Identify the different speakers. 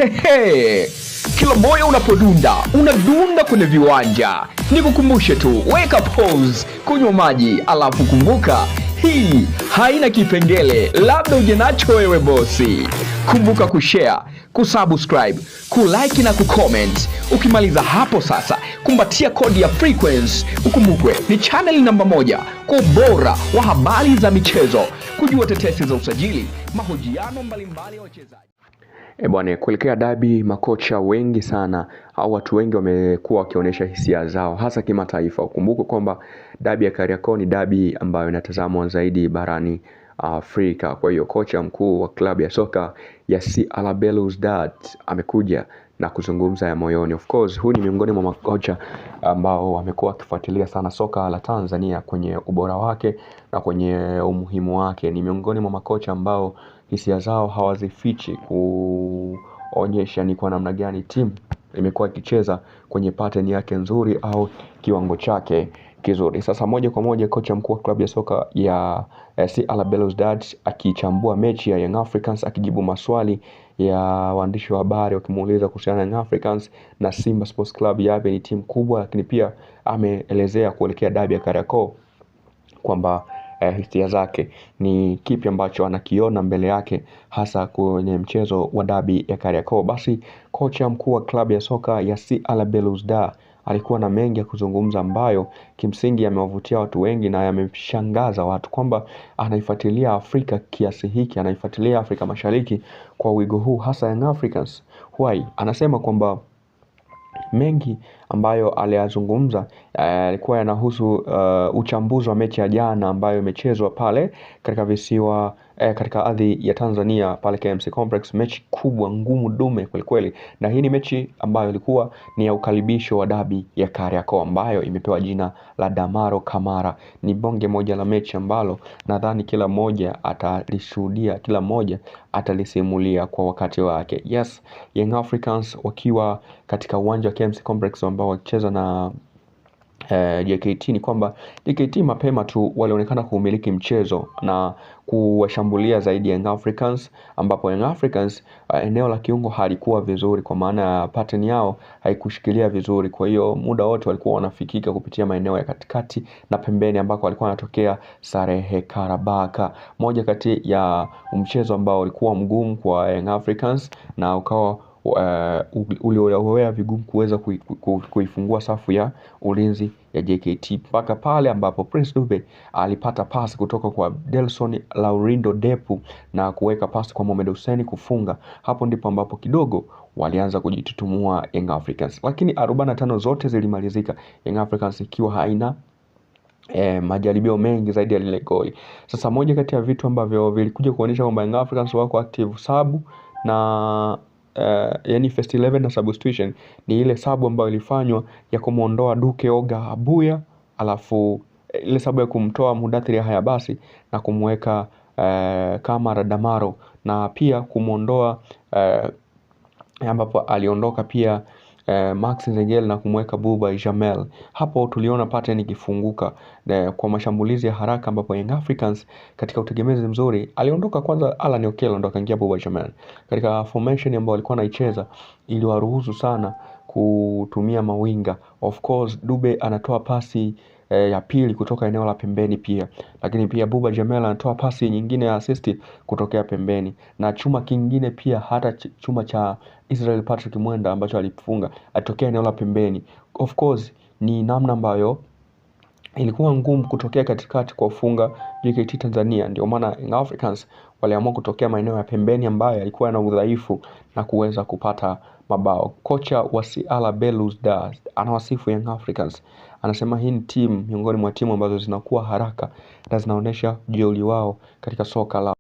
Speaker 1: Hehe, kila moyo unapodunda, unadunda kwenye viwanja. Nikukumbushe tu, weka pause, kunywa maji, alafu kumbuka, hii haina kipengele, labda uje nacho wewe bosi. Kumbuka kushare, kusubscribe, kulike na kucomment. Ukimaliza hapo sasa, kumbatia kodi ya Frequency. Ukumbukwe ni channel namba 1 kwa ubora wa habari za michezo, kujua tetesi za usajili, mahojiano mbalimbali ya wachezaji. Bwana, kuelekea dabi, makocha wengi sana au watu wengi wamekuwa wakionyesha hisia zao hasa kimataifa. Ukumbuke kwamba dabi ya Kariakoo ni dabi ambayo inatazamwa zaidi barani Afrika. Kwa hiyo kocha mkuu wa klabu ya soka ya CR Belouizdad amekuja na kuzungumza ya moyoni. Of course, huu ni miongoni mwa makocha ambao wamekuwa wakifuatilia sana soka la Tanzania kwenye ubora wake na kwenye umuhimu wake. Ni miongoni mwa makocha ambao hisia zao hawazifichi kuonyesha ni kwa namna gani timu imekuwa ikicheza kwenye pattern yake nzuri au kiwango chake kizuri. Sasa moja kwa moja kocha mkuu wa klabu ya soka ya CR Belouizdad akichambua mechi ya Young Africans, akijibu maswali ya waandishi wa habari wakimuuliza kuhusiana na Young Africans na Simba Sports Club. Yapi ni timu kubwa, lakini pia ameelezea kuelekea dabi ya Kariakoo kwamba hisia zake ni kipi ambacho anakiona mbele yake hasa kwenye mchezo wa dabi ya Kariakoo. Basi kocha mkuu wa klabu ya soka ya CR Belouizdad alikuwa na mengi ya kuzungumza ambayo kimsingi yamewavutia watu wengi na yameshangaza watu kwamba anaifuatilia Afrika kiasi hiki, anaifuatilia Afrika Mashariki kwa wigo huu, hasa Young Africans. Why? Anasema kwamba mengi ambayo aliyazungumza alikuwa yanahusu uchambuzi wa mechi ya jana ambayo imechezwa pale katika visiwa katika ardhi ya Tanzania pale KMC Complex. Mechi kubwa, ngumu, dume kweli kweli, na hii ni mechi ambayo ilikuwa ni ya ukaribisho wa dabi ya Kariakoo ambayo imepewa jina la Damaro Kamara. Ni bonge moja la mechi ambalo nadhani kila mmoja atalishuhudia, kila mmoja atalisimulia kwa wakati wake. Yes, Young Africans wakiwa katika uwanja wa KMC Complex ambao wakicheza na JKT, ni kwamba JKT mapema tu walionekana kuumiliki mchezo na kuwashambulia zaidi ya Young Africans, ambapo Young Africans eneo la kiungo halikuwa vizuri, kwa maana pattern yao haikushikilia vizuri. Kwa hiyo muda wote walikuwa wanafikika kupitia maeneo ya katikati na pembeni ambako walikuwa wanatokea Sarehe Karabaka. Moja kati ya mchezo ambao ulikuwa mgumu kwa Young Africans na ukawa uliowea vigumu kuweza kuifungua safu ya ulinzi ya JKT mpaka pale ambapo Prince Dube alipata pasi kutoka kwa Delson Laurindo Depu na kuweka pasi kwa Mohamed Hussein kufunga. Hapo ndipo ambapo kidogo walianza kujitutumua Young Africans, lakini 45 zote zilimalizika Young Africans ikiwa haina majaribio mengi zaidi ya lile goli. Sasa moja kati ya vitu ambavyo vilikuja kuonyesha kwamba Young Africans wako active sabu na yani first 11 na substitution ni ile sabu ambayo ilifanywa ya kumuondoa Duke Oga Abuya, alafu ile sabu ya kumtoa Mudathiri Yahya Basi na kumweka Kamara Damaro, na pia kumuondoa ambapo aliondoka pia Max Nzengeli na kumweka Buba Jamel. Hapo tuliona pattern ikifunguka kwa mashambulizi ya haraka, ambapo Young Africans katika utegemezi mzuri aliondoka kwanza Alan Okello ndo akaingia Buba Jamel. Katika formation ambayo alikuwa anaicheza iliwaruhusu sana kutumia mawinga. Of course Dube anatoa pasi ya pili kutoka eneo la pembeni pia, lakini pia Buba Jamel anatoa pasi nyingine ya assist kutokea pembeni, na chuma kingine pia hata chuma cha Israel Patrick Mwenda ambacho alifunga atokea eneo la pembeni. Of course ni namna ambayo ilikuwa ngumu kutokea katikati kwa ufunga JKT Tanzania, ndio maana Young Africans waliamua kutokea maeneo ya pembeni ambayo yalikuwa na udhaifu na kuweza kupata mabao. Kocha wa CR Belouizdad anawasifu Young Africans, anasema hii ni timu miongoni mwa timu ambazo zinakuwa haraka na zinaonesha jeuri wao katika soka la